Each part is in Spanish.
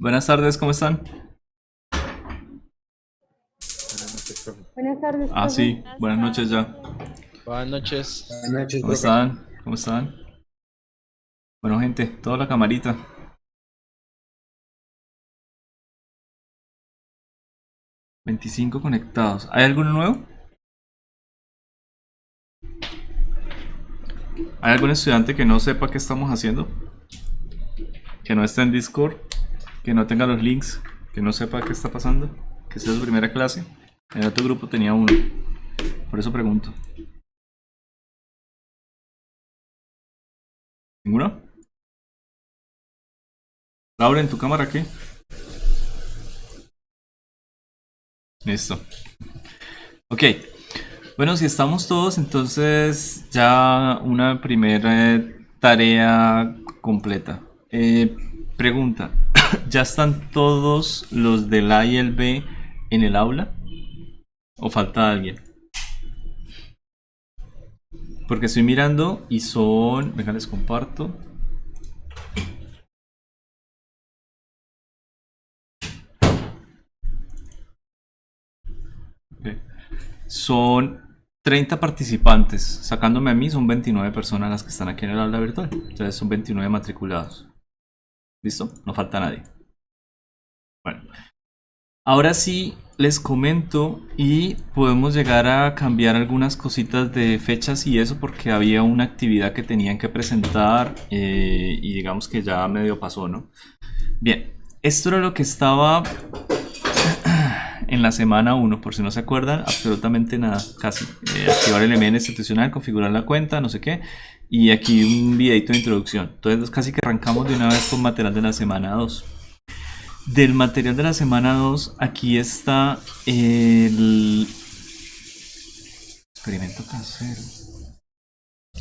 Buenas tardes, ¿cómo están? Buenas noches, profe. Buenas tardes, Ah, profe. sí, buenas noches ya. Buenas noches. Buenas noches, ¿Cómo profe. están? ¿Cómo están? Bueno, gente, toda la camarita. 25 conectados. ¿Hay alguno nuevo? ¿Hay algún estudiante que no sepa qué estamos haciendo? Que no esté en Discord, que no tenga los links, que no sepa qué está pasando, que sea su primera clase. En el otro grupo tenía uno, por eso pregunto. ¿Ninguno? Laura, ¿en tu cámara qué? Listo. Ok. Bueno, si estamos todos, entonces ya una primera tarea completa. Pregunta, ¿ya están todos los del A y el B en el aula? ¿O falta alguien? Porque estoy mirando y son... Venga, les comparto. Ok. Son 30 participantes. Sacándome a mí son 29 personas las que están aquí en el aula virtual. Entonces son 29 matriculados. ¿Listo? No falta nadie. Bueno. Ahora sí les comento y podemos llegar a cambiar algunas cositas de fechas y eso porque había una actividad que tenían que presentar y digamos que ya medio pasó, ¿no? Bien, esto era lo que estaba en la semana 1, por si no se acuerdan, absolutamente nada, casi. Activar el email institucional, configurar la cuenta, no sé qué. Y aquí un videito de introducción. Entonces casi que arrancamos de una vez con material de la semana 2. Del material de la semana 2, aquí está el experimento casero.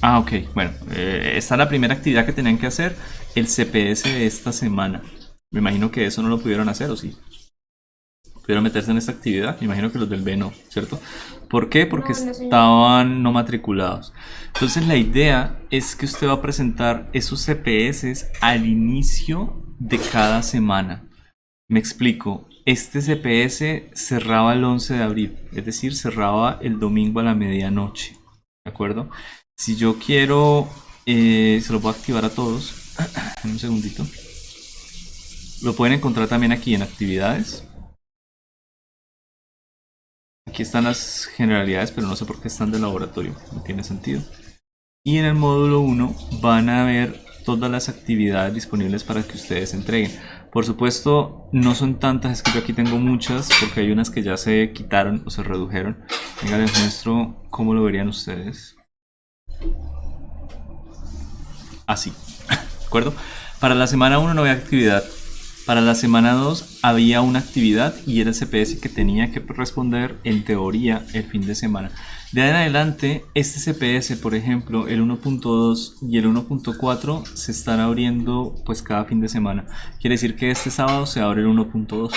Ah, ok, bueno, está la primera actividad que tenían que hacer, el CPS de esta semana. Me imagino que eso no lo pudieron hacer, ¿o sí? Pudieron meterse en esta actividad, me imagino que los del B no, ¿cierto? ¿Por qué? Porque No, no, señor. estaban no matriculados. Entonces la idea es que usted va a presentar esos CPS al inicio de cada semana. Me explico. Este CPS cerraba el 11 de abril, es decir, cerraba el domingo a la medianoche. ¿De acuerdo? Si yo quiero, se lo voy a activar a todos. Un segundito. Lo pueden encontrar también aquí en actividades. Aquí están las generalidades, pero no sé por qué están de laboratorio. No tiene sentido. Y en el módulo 1 van a ver todas las actividades disponibles para que ustedes entreguen. Por supuesto, no son tantas, es que yo aquí tengo muchas, porque hay unas que ya se quitaron o se redujeron. Venga, les muestro cómo lo verían ustedes. Así, ¿de acuerdo? Para la semana 1 no había actividad. Para la semana 2 había una actividad y era el CPS que tenía que responder en teoría el fin de semana. De ahí en adelante, este CPS, por ejemplo, el 1.2 y el 1.4 se están abriendo pues cada fin de semana. Quiere decir que este sábado se abre el 1.2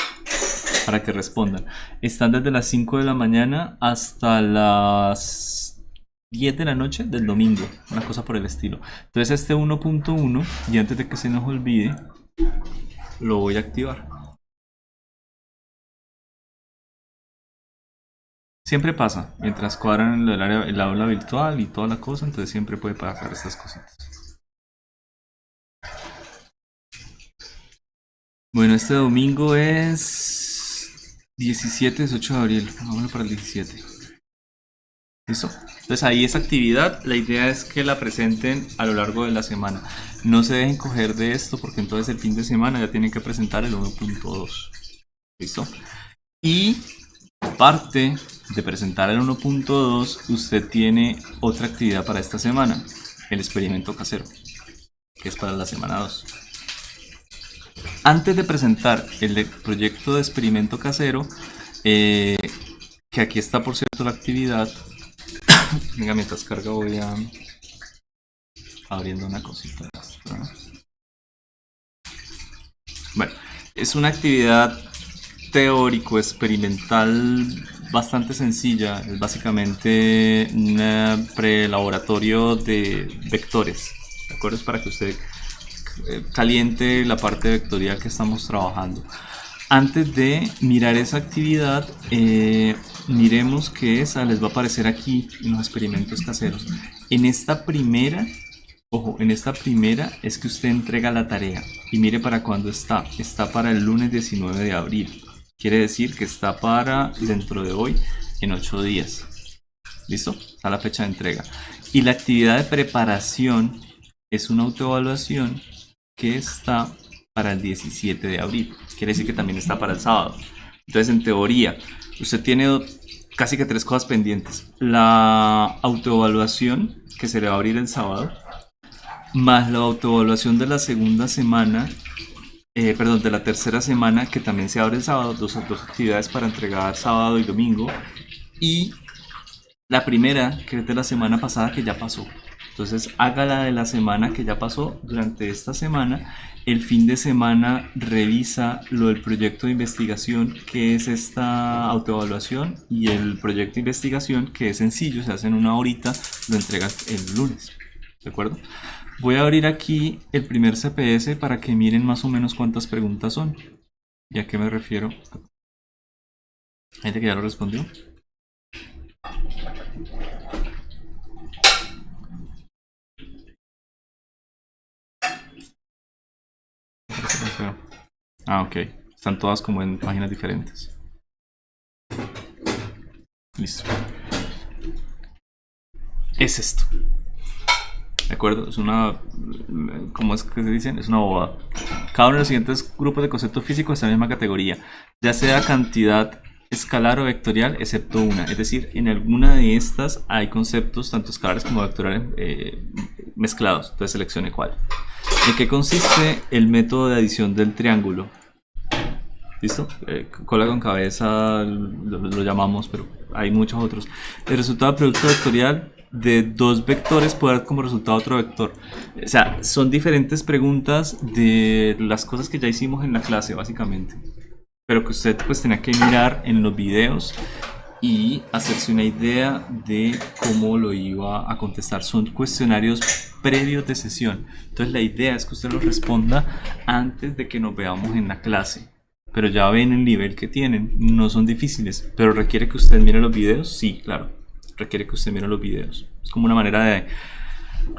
para que respondan. Están desde las 5 de la mañana hasta las 10 de la noche del domingo, una cosa por el estilo. Entonces este 1.1, y antes de que se nos olvide, lo voy a activar. Siempre pasa, mientras cuadran el aula virtual y toda la cosa, entonces siempre puede pasar estas cositas. Bueno, este domingo es 17, 18 de abril. Vámonos para el 17. ¿Listo? Entonces ahí esa actividad, la idea es que la presenten a lo largo de la semana. No se dejen coger de esto porque entonces el fin de semana ya tienen que presentar el 1.2. ¿Listo? Y aparte de presentar el 1.2, usted tiene otra actividad para esta semana, el experimento casero, que es para la semana 2. Antes de presentar el proyecto de experimento casero, que aquí está por cierto la actividad, venga, mientras carga voy a abriendo una cosita extra. Bueno, es una actividad teórico experimental bastante sencilla, es básicamente un prelaboratorio de vectores, ¿de acuerdo? Es para que usted caliente la parte vectorial que estamos trabajando. Antes de mirar esa actividad, miremos que esa les va a aparecer aquí en los experimentos caseros. En esta primera, ojo, en esta primera es que usted entrega la tarea. Y mire para cuándo está. Está para el lunes 19 de abril. Quiere decir que está para dentro de hoy, en 8 días. ¿Listo? Está la fecha de entrega. Y la actividad de preparación es una autoevaluación que está para el 17 de abril. Quiere decir que también está para el sábado. Entonces, en teoría, usted tiene casi que 3 cosas pendientes. La autoevaluación, que se le va a abrir el sábado, más la autoevaluación de la segunda semana, perdón, de la tercera semana, que también se abre el sábado, dos actividades para entregar sábado y domingo, y la primera, que es de la semana pasada, que ya pasó. Entonces haga la de la semana que ya pasó durante esta semana. El fin de semana revisa lo del proyecto de investigación, que es esta autoevaluación, y el proyecto de investigación, que es sencillo, se hace en una horita, lo entrega el lunes. ¿De acuerdo? Voy a abrir aquí el primer CPS para que miren más o menos cuántas preguntas son. ¿Y a qué me refiero? Gente que ya lo respondió. Ah, ok. Están todas como en páginas diferentes. Listo. Es esto. ¿De acuerdo? Es una... ¿Cómo es que se dicen? Es una bobada. Cada uno de los siguientes grupos de conceptos físicos está en la misma categoría, ya sea cantidad escalar o vectorial, excepto una. Es decir, en alguna de estas hay conceptos tanto escalares como vectoriales mezclados. Entonces seleccione cuál. ¿En qué consiste el método de adición del triángulo? ¿Listo? Cola con cabeza lo llamamos, pero hay muchos otros. El resultado del producto vectorial de dos vectores puede dar como resultado otro vector. O sea, son diferentes preguntas de las cosas que ya hicimos en la clase, básicamente. Pero que usted pues tenía que mirar en los videos y hacerse una idea de cómo lo iba a contestar. Son cuestionarios previos de sesión. Entonces la idea es que usted los responda antes de que nos veamos en la clase. Pero ya ven el nivel que tienen. No son difíciles. Pero requiere que usted mire los videos. Sí, claro. Requiere que usted mire los videos. Es como una manera de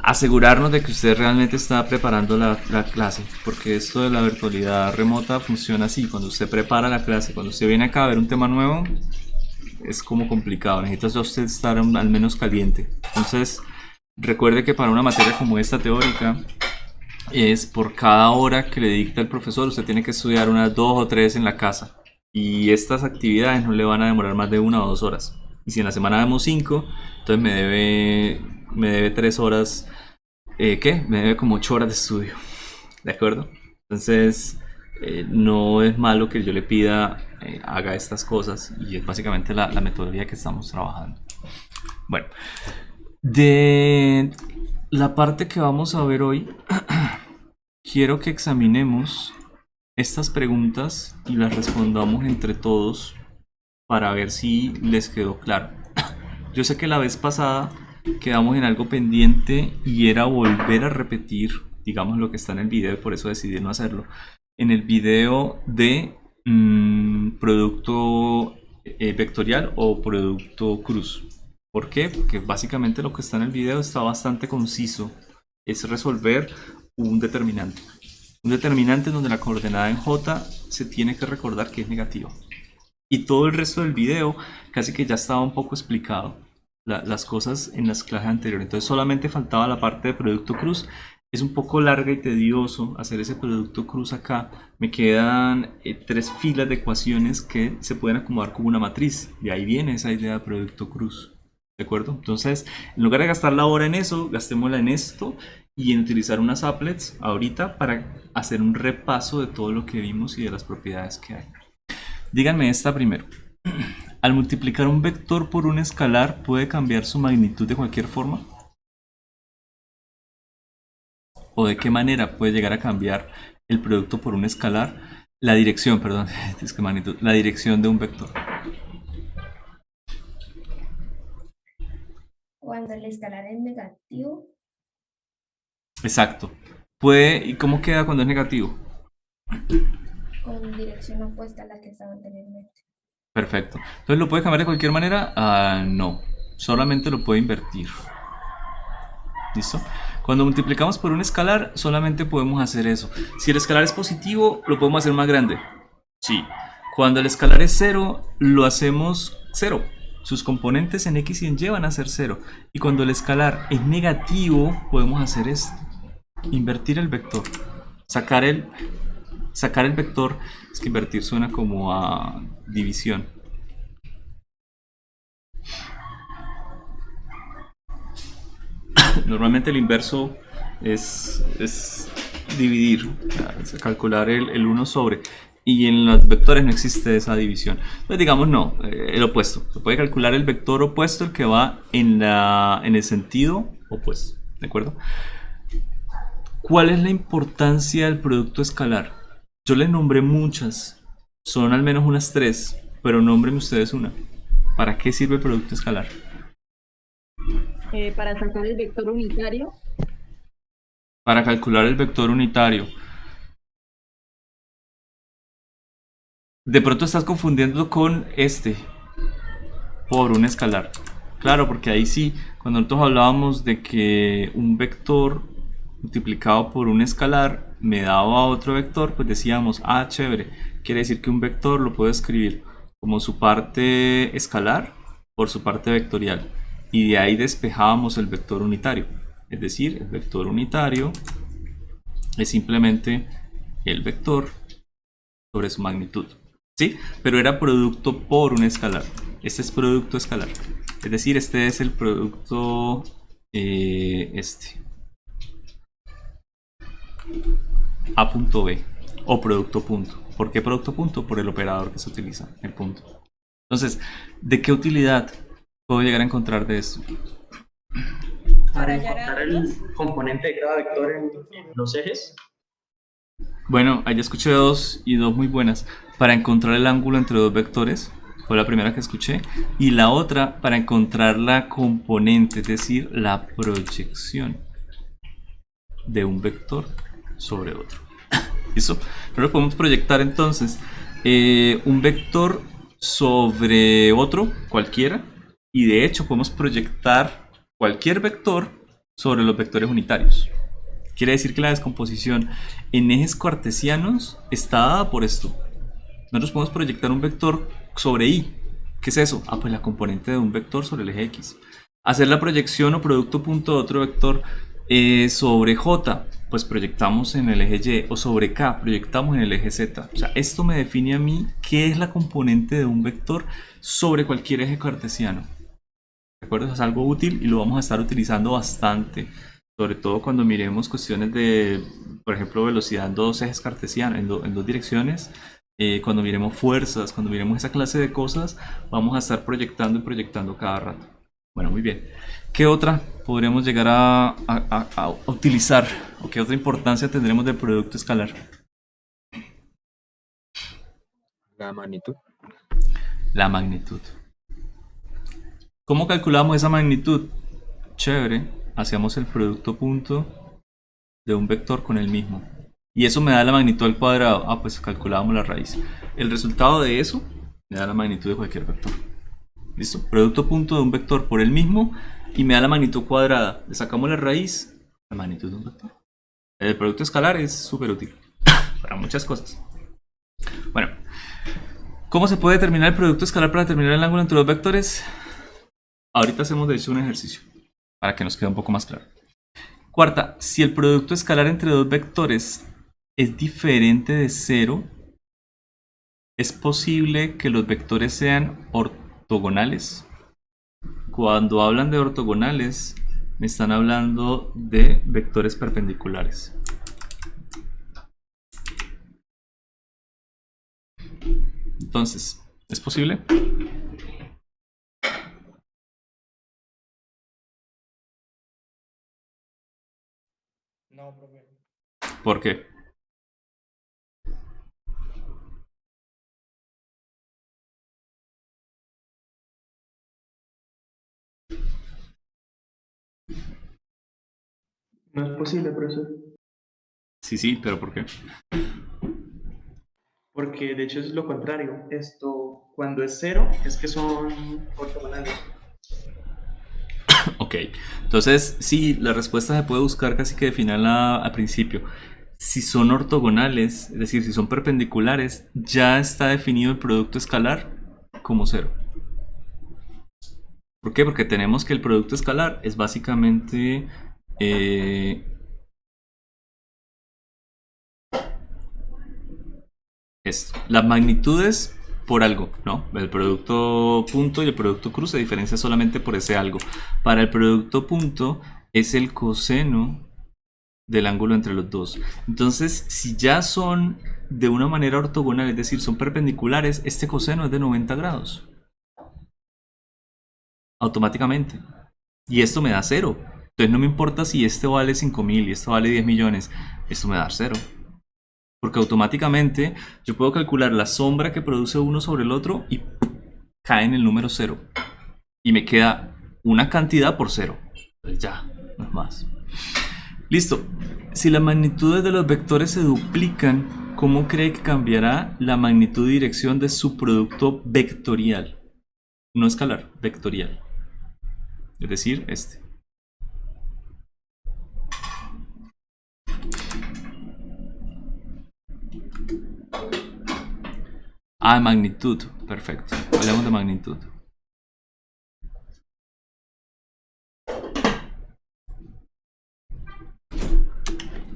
asegurarnos de que usted realmente está preparando la clase, porque esto de la virtualidad remota funciona así. Cuando usted prepara la clase, cuando usted viene acá a ver un tema nuevo, es como complicado, necesita usted estar al menos caliente. Entonces recuerde que para una materia como esta teórica, es por cada hora que le dicta el profesor, usted tiene que estudiar unas 2 o 3 en la casa, y estas actividades no le van a demorar más de 1 o 2 horas. Y si en la semana vemos 5, entonces me debe 3 horas, ¿qué? Me debe como 8 horas de estudio, ¿de acuerdo? Entonces, no es malo que yo le pida haga estas cosas, y es básicamente la metodología que estamos trabajando. Bueno, de la parte que vamos a ver hoy, quiero que examinemos estas preguntas y las respondamos entre todos para ver si les quedó claro. Yo sé que la vez pasada quedamos en algo pendiente y era volver a repetir, digamos, lo que está en el video, y por eso decidí no hacerlo. En el video de producto vectorial o producto cruz. ¿Por qué? Porque básicamente lo que está en el video está bastante conciso. Es resolver un determinante. Un determinante donde la coordenada en J se tiene que recordar que es negativa. Y todo el resto del video casi que ya estaba un poco explicado, las cosas en las clases anteriores. Entonces solamente faltaba la parte de producto cruz. Es un poco larga y tedioso hacer ese producto cruz acá. Me quedan 3 filas de ecuaciones que se pueden acomodar como una matriz. De ahí viene esa idea de producto cruz. ¿De acuerdo? Entonces, en lugar de gastar la hora en eso, gastémosla en esto y en utilizar unas applets ahorita para hacer un repaso de todo lo que vimos y de las propiedades que hay. Díganme esta primero. Al multiplicar un vector por un escalar, ¿puede cambiar su magnitud de cualquier forma? ¿O de qué manera puede llegar a cambiar el producto por un escalar? La dirección, perdón, es que magnitud, la dirección de un vector. Cuando el escalar es negativo. Exacto. Puede, ¿y cómo queda cuando es negativo? Con dirección opuesta a la que estaba anteriormente. Perfecto. Entonces, ¿lo puede cambiar de cualquier manera? No. Solamente lo puede invertir. ¿Listo? Cuando multiplicamos por un escalar, solamente podemos hacer eso. Si el escalar es positivo, lo podemos hacer más grande. Sí. Cuando el escalar es cero, lo hacemos cero. Sus componentes en x y en y van a ser cero. Y cuando el escalar es negativo, podemos hacer esto. Invertir el vector. Sacar el, sacar el vector. Es que invertir suena como a división. Normalmente el inverso es dividir, es calcular el 1 sobre. Y en los vectores no existe esa división. Entonces digamos no, el opuesto. Se puede calcular el vector opuesto, el que va en el sentido opuesto. ¿De acuerdo? ¿Cuál es la importancia del producto escalar? Yo les nombré muchas. Son al menos unas tres. Pero nómbrenme ustedes una. ¿Para qué sirve el producto escalar? Para sacar el vector unitario. Para calcular el vector unitario. De pronto estás confundiendo con este por un escalar. Claro, porque ahí sí, cuando nosotros hablábamos de que un vector multiplicado por un escalar me daba otro vector, pues decíamos, ah, chévere, quiere decir que un vector lo puedo escribir como su parte escalar por su parte vectorial. Y de ahí despejábamos el vector unitario. Es decir, el vector unitario es simplemente el vector sobre su magnitud. ¿Sí? Pero era producto por un escalar. Este es producto escalar. Es decir, este es el producto A punto B o producto punto. ¿Por qué producto punto? Por el operador que se utiliza, el punto. Entonces, ¿de qué utilidad puedo llegar a encontrar de esto? Para encontrar el componente de cada vector en los ejes. Bueno, ahí escuché dos y dos muy buenas. Para encontrar el ángulo entre dos vectores, fue la primera que escuché. Y la otra para encontrar la componente, es decir, la proyección de un vector sobre otro. ¿Listo? Pero podemos proyectar entonces un vector sobre otro, cualquiera. Y de hecho podemos proyectar cualquier vector sobre los vectores unitarios. Quiere decir que la descomposición en ejes cartesianos está dada por esto. Nosotros podemos proyectar un vector sobre y. ¿Qué es eso? Ah, pues la componente de un vector sobre el eje x. Hacer la proyección o producto punto de otro vector sobre j, pues proyectamos en el eje y. O sobre k, proyectamos en el eje z. O sea, esto me define a mí qué es la componente de un vector sobre cualquier eje cartesiano. ¿De acuerdo? Eso es algo útil y lo vamos a estar utilizando bastante. Sobre todo cuando miremos cuestiones de, por ejemplo, velocidad en dos ejes cartesianos, en dos direcciones. Cuando miremos fuerzas, cuando miremos esa clase de cosas, vamos a estar proyectando y proyectando cada rato. Bueno, muy bien. ¿Qué otra podríamos llegar a utilizar? ¿O qué otra importancia tendremos del producto escalar? La magnitud. La magnitud. ¿Cómo calculamos esa magnitud? Chévere. Hacemos el producto punto de un vector con el mismo. Y eso me da la magnitud al cuadrado. Ah, pues calculábamos la raíz. El resultado de eso me da la magnitud de cualquier vector. Listo. Producto punto de un vector por el mismo y me da la magnitud cuadrada. Le sacamos la raíz, la magnitud de un vector. El producto escalar es súper útil para muchas cosas. Bueno, ¿cómo se puede determinar el producto escalar para determinar el ángulo entre los vectores? Ahorita hacemos de hecho un ejercicio para que nos quede un poco más claro. Cuarta, si el producto escalar entre dos vectores es diferente de cero, es posible que los vectores sean ortogonales. Cuando hablan de ortogonales, me están hablando de vectores perpendiculares. Entonces, ¿es posible? No, profe. ¿Por qué? No es posible, profesor. Sí, sí, pero ¿por qué? Porque de hecho es lo contrario. Esto, cuando es cero, es que son ortogonales. Ok, entonces sí, la respuesta se puede buscar casi que de final a principio. Si son ortogonales, es decir, si son perpendiculares, ya está definido el producto escalar como cero. ¿Por qué? Porque tenemos que el producto escalar es básicamente esto. Las magnitudes por algo, ¿no? El producto punto y el producto cruz se diferencia solamente por ese algo. Para el producto punto es el coseno del ángulo entre los dos. Entonces, si ya son de una manera ortogonal, es decir, son perpendiculares, este coseno es de 90 grados. Automáticamente. Y esto me da cero. Entonces no me importa si este vale 5.000 y esto vale 10 millones. Esto me da cero. Porque automáticamente yo puedo calcular la sombra que produce uno sobre el otro y cae en el número cero. Y me queda una cantidad por cero. Entonces ya, no es más. Listo. Si las magnitudes de los vectores se duplican, ¿cómo cree que cambiará la magnitud y dirección de su producto vectorial? No escalar, vectorial. Es decir, este. Ah, magnitud. Perfecto. Hablamos de magnitud.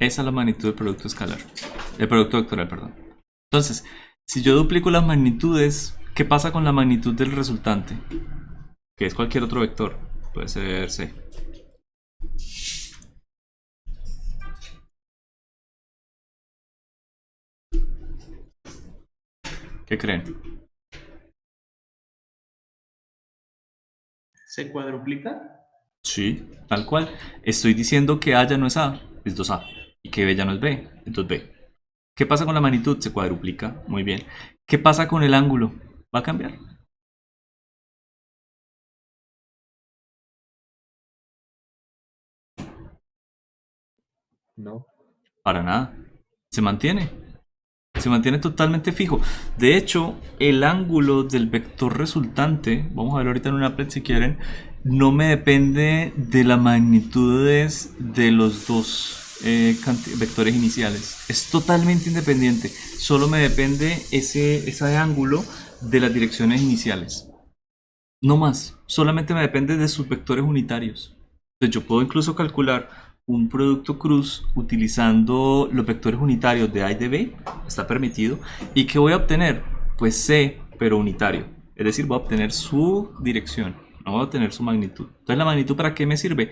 Esa es la magnitud del producto escalar. Del producto vectorial, perdón. Entonces, si yo duplico las magnitudes, ¿qué pasa con la magnitud del resultante? Que es cualquier otro vector. Puede ser C. ¿Qué creen? ¿Se cuadruplica? Sí, tal cual. Estoy diciendo que A ya no es A, es 2A. Y que B ya no es B, es 2B. ¿Qué pasa con la magnitud? Se cuadruplica. Muy bien. ¿Qué pasa con el ángulo? ¿Va a cambiar? No. Para nada. Se mantiene. Se mantiene totalmente fijo. De hecho, el ángulo del vector resultante, vamos a ver ahorita en un applet si quieren, no me depende de las magnitudes de los dos vectores iniciales. Es totalmente independiente. Solo me depende ese ángulo de las direcciones iniciales. No más. Solamente me depende de sus vectores unitarios. Entonces yo puedo incluso calcular un producto cruz utilizando los vectores unitarios de A y de B, está permitido. ¿Y qué voy a obtener? Pues C, pero unitario. Es decir, voy a obtener su dirección, no voy a obtener su magnitud. Entonces, ¿la magnitud para qué me sirve?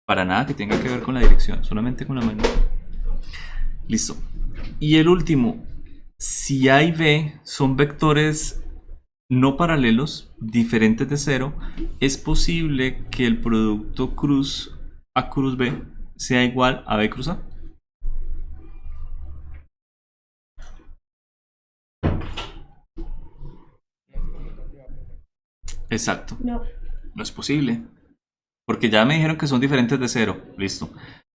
Para nada que tenga que ver con la dirección, solamente con la magnitud. Listo. Y el último, si A y B son vectores no paralelos, diferentes de cero, es posible que el producto cruz A cruz B sea igual a B cruz A. Exacto. No. No es posible. Porque ya me dijeron que son diferentes de cero. Listo.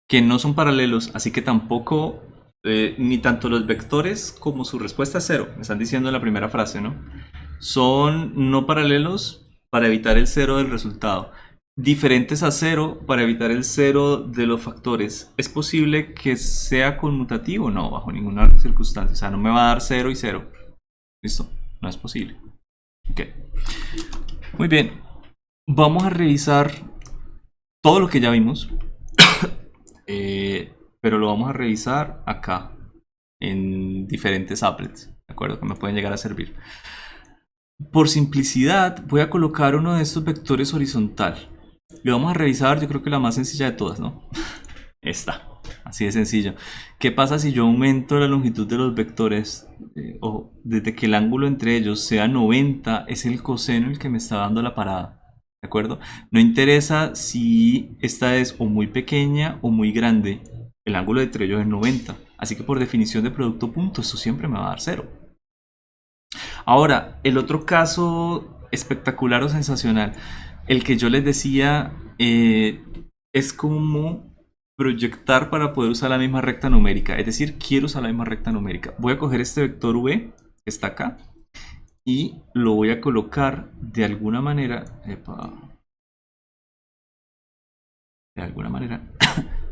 Que no son paralelos, así que tampoco, ni tanto los vectores como su respuesta es cero. Me están diciendo en la primera frase, ¿no? Son no paralelos para evitar el cero del resultado. Diferentes a cero para evitar el cero de los factores. ¿Es posible que sea conmutativo? No, bajo ninguna circunstancia. O sea, no me va a dar 0 y 0. ¿Listo? No es posible. Ok. Muy bien. Vamos a revisar todo lo que ya vimos. Pero lo vamos a revisar acá. En diferentes applets. ¿De acuerdo? Que me pueden llegar a servir. Por simplicidad, voy a colocar uno de estos vectores horizontal. Y vamos a revisar, yo creo que la más sencilla de todas, ¿no? Esta. Así de sencillo. ¿Qué pasa si yo aumento la longitud de los vectores? O desde que el ángulo entre ellos sea 90, es el coseno el que me está dando la parada. ¿De acuerdo? No interesa si esta es o muy pequeña o muy grande. El ángulo entre ellos es 90. Así que por definición de producto punto, esto siempre me va a dar 0. Ahora, el otro caso espectacular o sensacional, el que yo les decía, es como proyectar para poder usar la misma recta numérica. Es decir, quiero usar la misma recta numérica. Voy a coger este vector v que está acá y lo voy a colocar de alguna manera,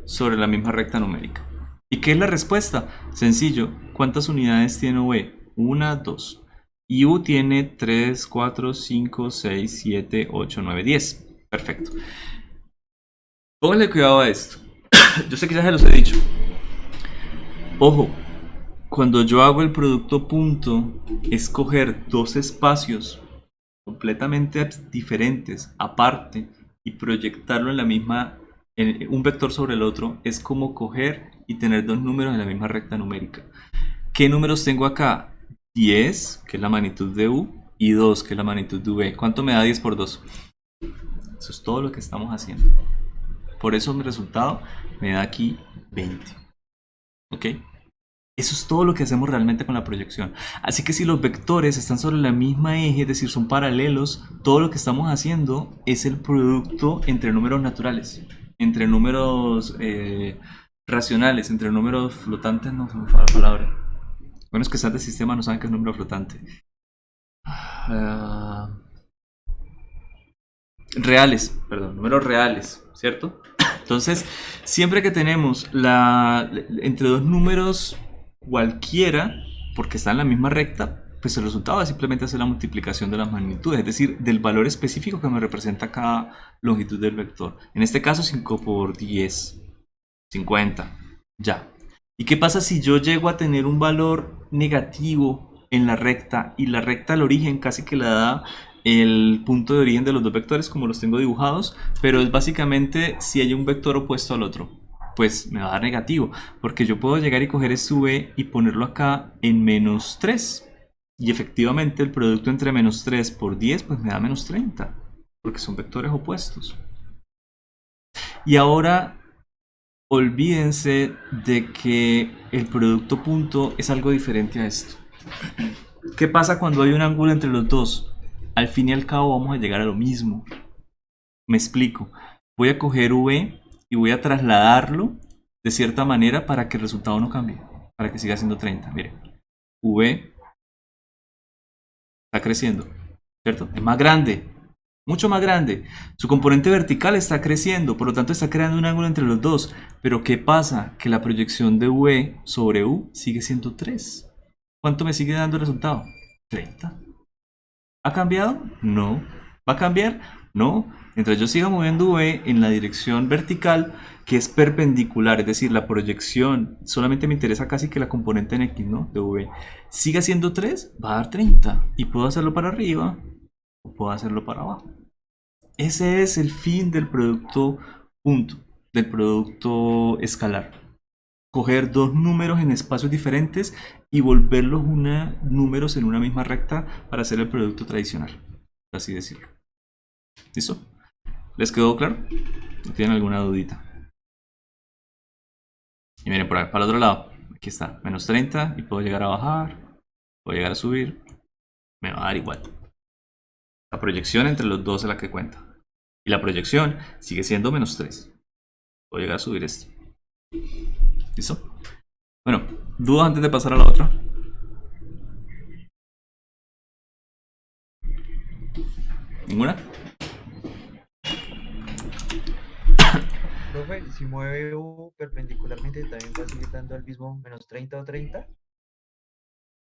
sobre la misma recta numérica. ¿Y qué es la respuesta? Sencillo. ¿Cuántas unidades tiene v? 1, 2. Y u tiene 3, 4, 5, 6, 7, 8, 9, 10. Perfecto. Pónganle cuidado a esto. Yo sé que ya se los he dicho. Ojo, cuando yo hago el producto punto, es coger dos espacios completamente diferentes, aparte, y proyectarlo en la misma, en un vector sobre el otro, es como coger y tener dos números en la misma recta numérica. ¿Qué números tengo acá? 10, que es la magnitud de u, y 2, que es la magnitud de v. ¿Cuánto me da 10 por 2? Eso es todo lo que estamos haciendo. Por eso mi resultado me da aquí 20. ¿Ok? Eso es todo lo que hacemos realmente con la proyección. Así que si los vectores están sobre la misma eje, es decir, son paralelos, todo lo que estamos haciendo es el producto entre números naturales, entre números racionales, entre números flotantes, no se me fue la palabra. Bueno, es que están de sistema, no saben qué es número flotante. Reales, perdón, números reales, ¿cierto? Entonces, siempre que tenemos entre dos números cualquiera, porque están en la misma recta, pues el resultado es simplemente hacer la multiplicación de las magnitudes, es decir, del valor específico que me representa cada longitud del vector. En este caso, 5 por 10, 50, ya. ¿Y qué pasa si yo llego a tener un valor negativo en la recta y la recta al origen casi que la da el punto de origen de los dos vectores como los tengo dibujados, pero es básicamente si hay un vector opuesto al otro, pues me va a dar negativo, porque yo puedo llegar y coger este v y ponerlo acá en menos 3, y efectivamente el producto entre menos 3 por 10 pues me da menos 30, porque son vectores opuestos. Y ahora olvídense de que el producto punto es algo diferente a esto. ¿Qué pasa cuando hay un ángulo entre los dos? Al fin y al cabo vamos a llegar a lo mismo. Me explico. Voy a coger v y voy a trasladarlo de cierta manera para que el resultado no cambie, para que siga siendo 30. Miren, v está creciendo, ¿cierto? Es más grande, mucho más grande. Su componente vertical está creciendo, por lo tanto está creando un ángulo entre los dos. Pero ¿qué pasa? Que la proyección de v sobre u sigue siendo 3. ¿Cuánto me sigue dando el resultado? 30. ¿Ha cambiado? No. ¿Va a cambiar? No. Mientras yo siga moviendo v en la dirección vertical, que es perpendicular, es decir, la proyección, solamente me interesa casi que la componente en x, ¿no? De v, siga siendo 3, va a dar 30. Y puedo hacerlo para arriba o puedo hacerlo para abajo. Ese es el fin del producto punto, del producto escalar. Coger dos números en espacios diferentes y volverlos números en una misma recta para hacer el producto tradicional, por así decirlo. ¿Listo? ¿Les quedó claro? ¿No tienen alguna dudita? Y miren, para el otro lado, aquí está, menos 30 y puedo llegar a bajar, puedo llegar a subir, me va a dar igual. La proyección entre los dos es la que cuenta. Y la proyección sigue siendo menos 3. Puedo llegar a subir esto. ¿Listo? Bueno, ¿dudas antes de pasar a la otra? ¿Ninguna? Profe, si mueve U perpendicularmente, ¿también va a seguir dando el mismo menos 30 o 30?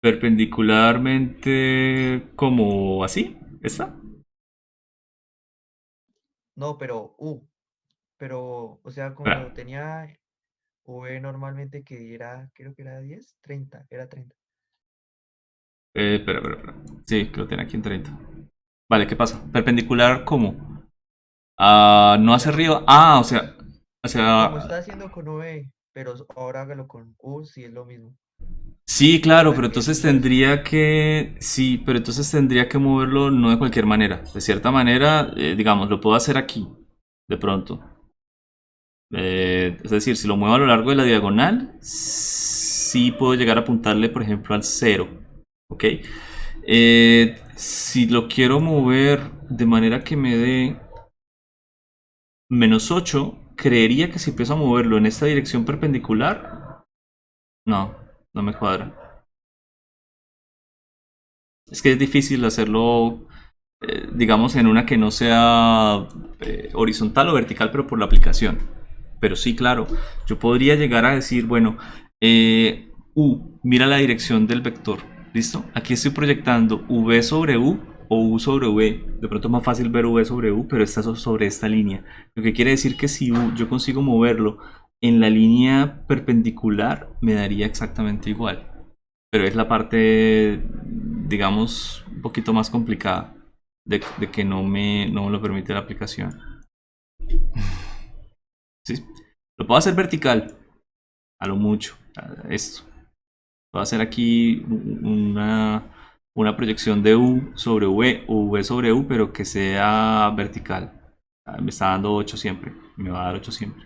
Perpendicularmente, como así, ¿esta? No, pero U. Pero, o sea, como Espera, tenía V normalmente que era, creo que era 10, 30, era 30. espera. Sí, que lo tiene aquí en 30. Vale, ¿qué pasa? Perpendicular, ¿cómo? No hacia arriba. O sea, Como está haciendo con V, pero ahora hágalo con U, si es lo mismo. sí, claro, Para pero que entonces siga así. tendría que, sí, pero entonces tendría que moverlo no de cualquier manera. De cierta manera, digamos, lo puedo hacer aquí, de pronto. Es decir, si lo muevo a lo largo de la diagonal, sí puedo llegar a apuntarle, por ejemplo, al 0. ¿Ok? Si lo quiero mover de manera que me dé menos 8, creería que si empiezo a moverlo en esta dirección perpendicular, no me cuadra. Es que es difícil hacerlo, digamos, en una que no sea horizontal o vertical, pero por la aplicación. Pero sí, claro, yo podría llegar a decir, bueno, mira la dirección del vector, ¿listo? Aquí estoy proyectando V sobre U o U sobre V. De pronto es más fácil ver V sobre U, pero está sobre esta línea. Lo que quiere decir que si yo consigo moverlo en la línea perpendicular, me daría exactamente igual. Pero es la parte, digamos, un poquito más complicada de que no me lo permite la aplicación. ¿Sí? Lo puedo hacer vertical, a lo mucho, esto. Puedo hacer aquí una proyección de U sobre V o V sobre U, pero que sea vertical. Me está dando 8 siempre, me va a dar 8 siempre.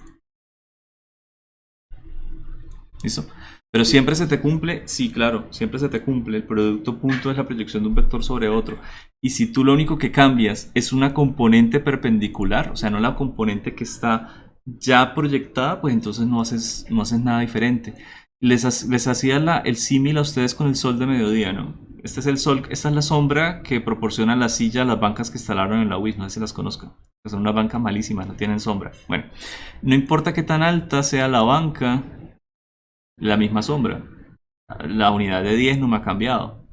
¿Listo? Pero siempre se te cumple, sí, claro, siempre se te cumple. El producto punto es la proyección de un vector sobre otro. Y si tú lo único que cambias es una componente perpendicular, o sea, no la componente que está ya proyectada, pues entonces no haces nada diferente. Les hacía el símil a ustedes con el sol de mediodía, ¿no? Este es el sol, esta es la sombra que proporciona la silla a las bancas que instalaron en la UIS, no sé si las conozcan. Son unas bancas malísimas, no tienen sombra. Bueno, no importa qué tan alta sea la banca, la misma sombra. La unidad de 10 no me ha cambiado.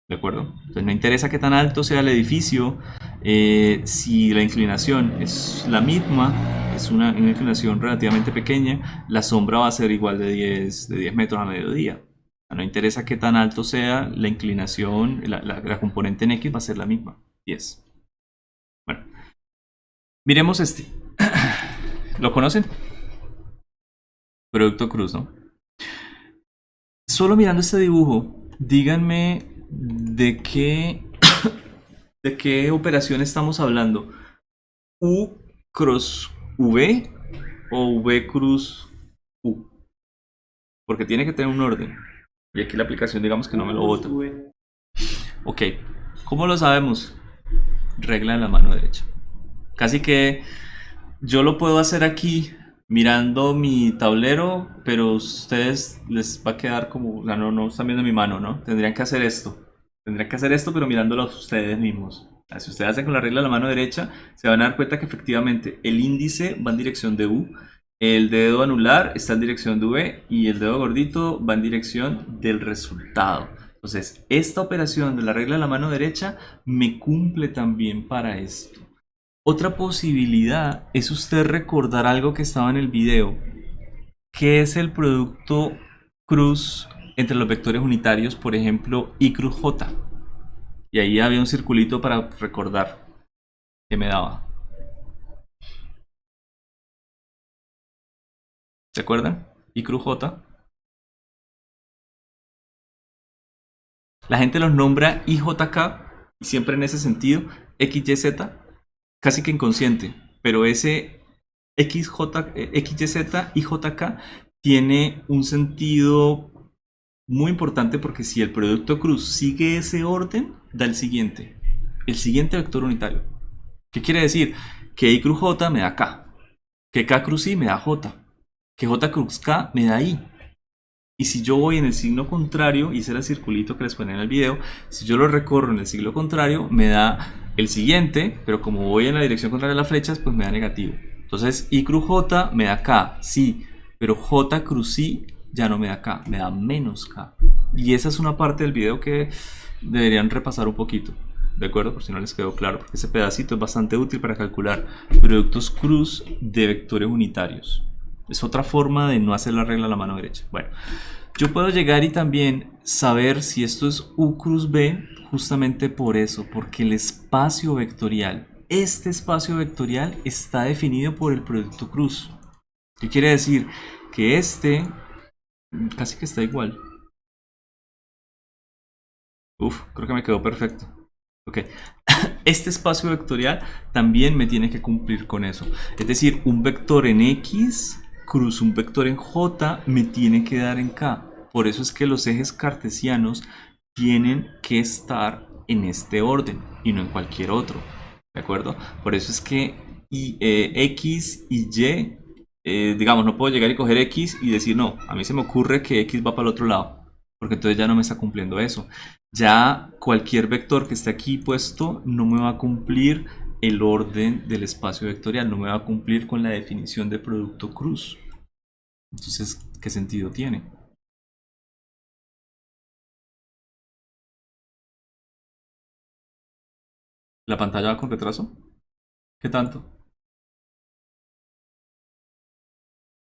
¿De acuerdo? Entonces no interesa qué tan alto sea el edificio, si la inclinación es la misma, es una inclinación relativamente pequeña, la sombra va a ser igual de 10 metros a mediodía. No interesa qué tan alto sea la inclinación, la componente en X va a ser la misma, 10. Bueno, miremos este. ¿Lo conocen? Producto cruz, ¿no? Solo mirando este dibujo, díganme de qué operación estamos hablando. U cross V o V cruz U. Porque tiene que tener un orden. Y aquí la aplicación, digamos que no me lo bota. Ok, ¿cómo lo sabemos? Regla de la mano derecha. Casi que yo lo puedo hacer aquí mirando mi tablero, pero a ustedes les va a quedar como, o sea, no están viendo mi mano, ¿no? Tendrían que hacer esto. Tendrían que hacer esto, pero mirándolo a ustedes mismos. Si ustedes hacen con la regla de la mano derecha, se van a dar cuenta que efectivamente el índice va en dirección de U, el dedo anular está en dirección de V y el dedo gordito va en dirección del resultado. Entonces, esta operación de la regla de la mano derecha me cumple también para esto. Otra posibilidad es usted recordar algo que estaba en el video, que es el producto cruz entre los vectores unitarios, por ejemplo, I cruz J. Y ahí había un circulito para recordar que me daba. ¿Se acuerdan? I cruz J. La gente los nombra IJK y siempre en ese sentido, XYZ, casi que inconsciente, pero ese XYZ, IJK tiene un sentido muy importante porque si el producto cruz sigue ese orden, da el siguiente vector unitario. ¿Qué quiere decir? Que I cruz J me da K, que K cruz I me da J, que J cruz K me da I. Y si yo voy en el signo contrario, hice el circulito que les ponía en el video, si yo lo recorro en el signo contrario, me da el siguiente, pero como voy en la dirección contraria a las flechas, pues me da negativo. Entonces I cruz J me da K, sí, pero J cruz I ya no me da K, me da menos K. Y esa es una parte del video que deberían repasar un poquito, ¿de acuerdo? Por si no les quedó claro, porque ese pedacito es bastante útil para calcular productos cruz de vectores unitarios. Es otra forma de no hacer la regla a la mano derecha. Bueno, yo puedo llegar y también saber si esto es U cruz B justamente por eso, porque el espacio vectorial, este espacio vectorial está definido por el producto cruz. ¿Qué quiere decir? Que este casi que está igual. Creo que me quedó perfecto. Ok. Este espacio vectorial también me tiene que cumplir con eso. Es decir, un vector en X cruz un vector en J me tiene que dar en K. Por eso es que los ejes cartesianos tienen que estar en este orden y no en cualquier otro. ¿De acuerdo? Por eso es que X y Y, digamos, no puedo llegar y coger X y decir, no, a mí se me ocurre que X va para el otro lado, porque entonces ya no me está cumpliendo eso. Ya cualquier vector que esté aquí puesto no me va a cumplir el orden del espacio vectorial, no me va a cumplir con la definición de producto cruz. Entonces, ¿qué sentido tiene? ¿La pantalla va con retraso? ¿Qué tanto?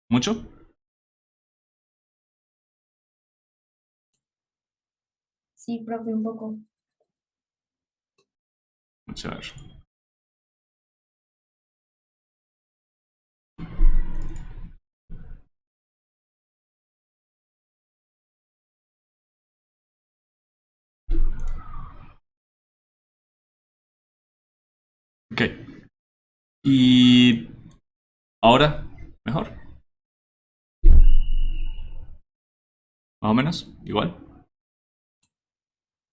¿Mucho? Sí, profe, un poco. Mucho, a ver. Ok. Y ahora, mejor. Más o menos, igual.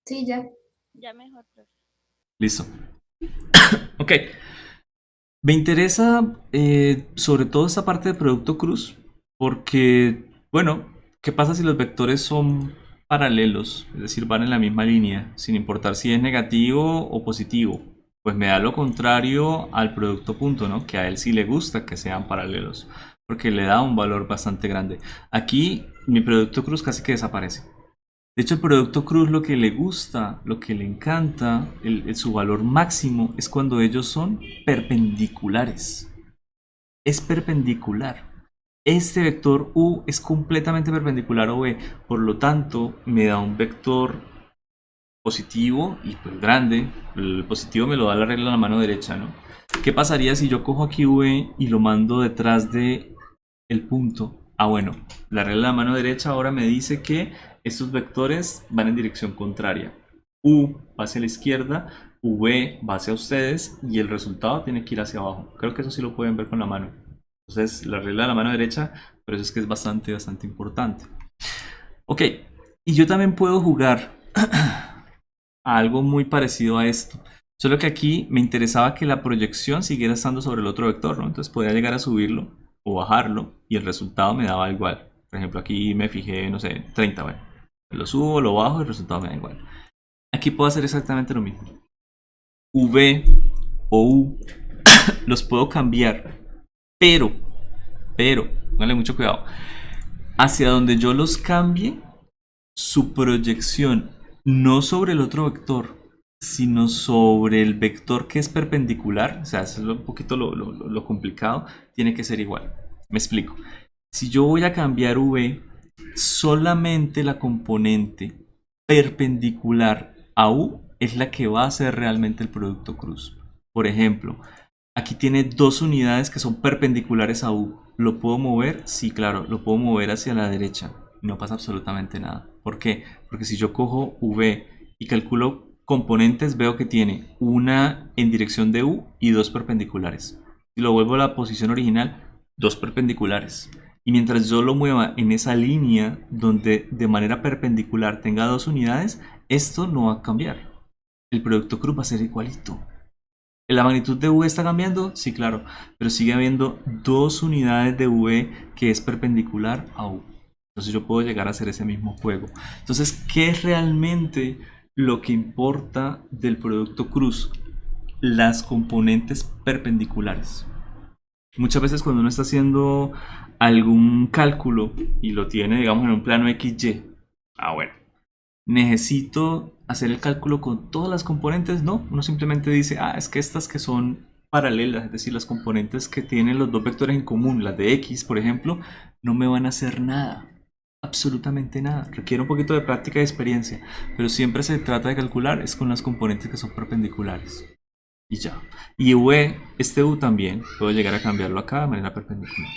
Sí, ya. Ya mejor, profe. Listo. Ok. Me interesa sobre todo esta parte de producto cruz porque, bueno, ¿qué pasa si los vectores son paralelos? Es decir, van en la misma línea, sin importar si es negativo o positivo. Pues me da lo contrario al producto punto, ¿no? Que a él sí le gusta que sean paralelos, porque le da un valor bastante grande. Aquí mi producto cruz casi que desaparece. De hecho, el producto cruz lo que le gusta, lo que le encanta, su valor máximo es cuando ellos son perpendiculares. Es perpendicular. Este vector U es completamente perpendicular a V, por lo tanto me da un vector positivo y pues grande. El positivo me lo da la regla de la mano derecha, ¿no? ¿Qué pasaría si yo cojo aquí V y lo mando detrás de el punto? Ah, bueno, la regla de la mano derecha ahora me dice que estos vectores van en dirección contraria. U va hacia la izquierda, V va hacia ustedes y el resultado tiene que ir hacia abajo. Creo que eso sí lo pueden ver con la mano. Entonces, la regla de la mano derecha, pero eso es que es bastante importante. Ok, y yo también puedo jugar a algo muy parecido a esto. Solo que aquí me interesaba que la proyección siguiera estando sobre el otro vector, ¿no? Entonces podía llegar a subirlo o bajarlo y el resultado me daba igual. Por ejemplo, aquí me fijé, no sé, 30, bueno. Lo subo, lo bajo y el resultado me da igual. Aquí puedo hacer exactamente lo mismo. V o U los puedo cambiar, pero, póngale mucho cuidado. Hacia donde yo los cambie, su proyección no sobre el otro vector, sino sobre el vector que es perpendicular, o sea, eso es un poquito lo complicado, tiene que ser igual. Me explico. Si yo voy a cambiar V, solamente la componente perpendicular a U es la que va a ser realmente el producto cruz. Por ejemplo, aquí tiene dos unidades que son perpendiculares a U. ¿Lo puedo mover? Sí, claro, lo puedo mover hacia la derecha. No pasa absolutamente nada. ¿Por qué? Porque si yo cojo V y calculo componentes, veo que tiene una en dirección de U y dos perpendiculares. Si lo vuelvo a la posición original, dos perpendiculares. Y mientras yo lo mueva en esa línea donde de manera perpendicular tenga dos unidades, esto no va a cambiar. El producto cruz va a ser igualito. ¿La magnitud de V está cambiando? Sí, claro, pero sigue habiendo dos unidades de V que es perpendicular a U. Entonces yo puedo llegar a hacer ese mismo juego. Entonces, ¿qué es realmente lo que importa del producto cruz? Las componentes perpendiculares. Muchas veces cuando uno está haciendo algún cálculo y lo tiene, digamos, en un plano XY, bueno, necesito hacer el cálculo con todas las componentes. No, uno simplemente dice, es que estas que son paralelas, es decir, las componentes que tienen los dos vectores en común, las de X, por ejemplo, no me van a hacer nada, absolutamente nada. Requiere un poquito de práctica y experiencia, pero siempre se trata de calcular es con las componentes que son perpendiculares. Y ya. Y V, este U también, puedo llegar a cambiarlo acá de manera perpendicular.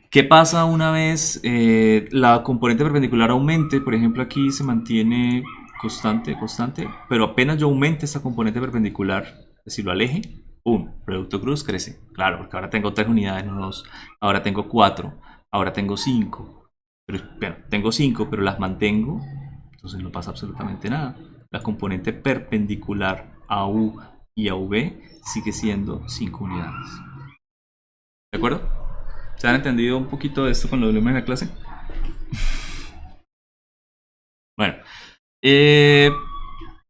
¿Qué pasa una vez la componente perpendicular aumente? Por ejemplo, aquí se mantiene constante, pero apenas yo aumente esta componente perpendicular, es decir, lo aleje, ¡pum! Producto cruz crece. Claro, porque ahora tengo 3 unidades, no 2. Ahora tengo 4, ahora tengo 5. Pero tengo 5, pero las mantengo, entonces no pasa absolutamente nada. La componente perpendicular a U y a V sigue siendo 5 unidades. ¿De acuerdo? ¿Se han entendido un poquito de esto con lo de la clase? Bueno,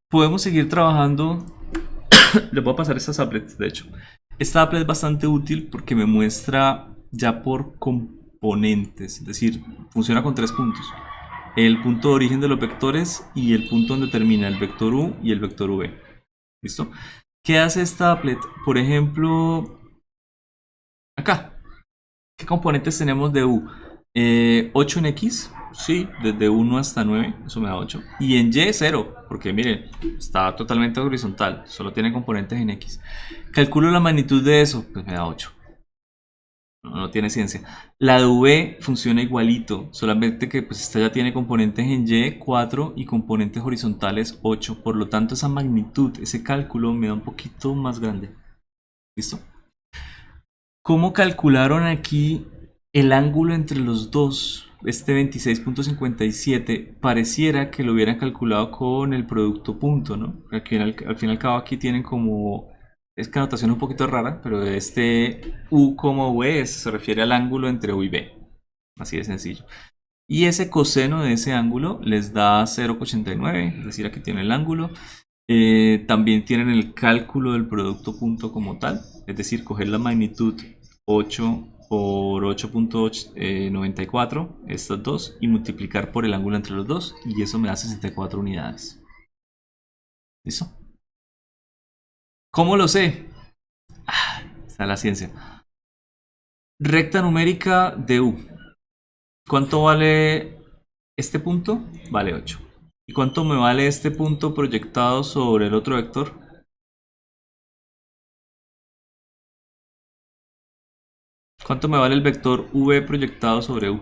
podemos seguir trabajando. Les voy a pasar estas applets, de hecho. Esta applet es bastante útil porque me muestra ya por componentes, es decir, funciona con 3 puntos. El punto de origen de los vectores y el punto donde termina el vector u y el vector v. ¿Listo? ¿Qué hace esta applet? Por ejemplo, acá. ¿Qué componentes tenemos de u? 8 en x, sí, desde 1 hasta 9, eso me da 8. Y en y 0, porque miren, está totalmente horizontal, solo tiene componentes en x. Calculo la magnitud de eso, pues me da 8. No tiene ciencia. La de v funciona igualito, solamente que pues esta ya tiene componentes en y 4 y componentes horizontales 8. Por lo tanto, esa magnitud, ese cálculo me da un poquito más grande. ¿Listo? ¿Cómo calcularon aquí el ángulo entre los dos? Este 26.57 pareciera que lo hubieran calculado con el producto punto, ¿no? Aquí al fin y al cabo aquí tienen como... Es que la notación es un poquito rara, pero este u como v se refiere al ángulo entre u y b. Así de sencillo. Y ese coseno de ese ángulo les da 0,89, es decir, aquí tienen el ángulo. También tienen el cálculo del producto punto como tal, es decir, coger la magnitud 8 por 8.94, estas dos, y multiplicar por el ángulo entre los dos, y eso me da 64 unidades. ¿Listo? ¿Cómo lo sé? Está la ciencia. Recta numérica de u. ¿Cuánto vale este punto? Vale 8. ¿Y cuánto me vale este punto proyectado sobre el otro vector? ¿Cuánto me vale el vector v proyectado sobre u?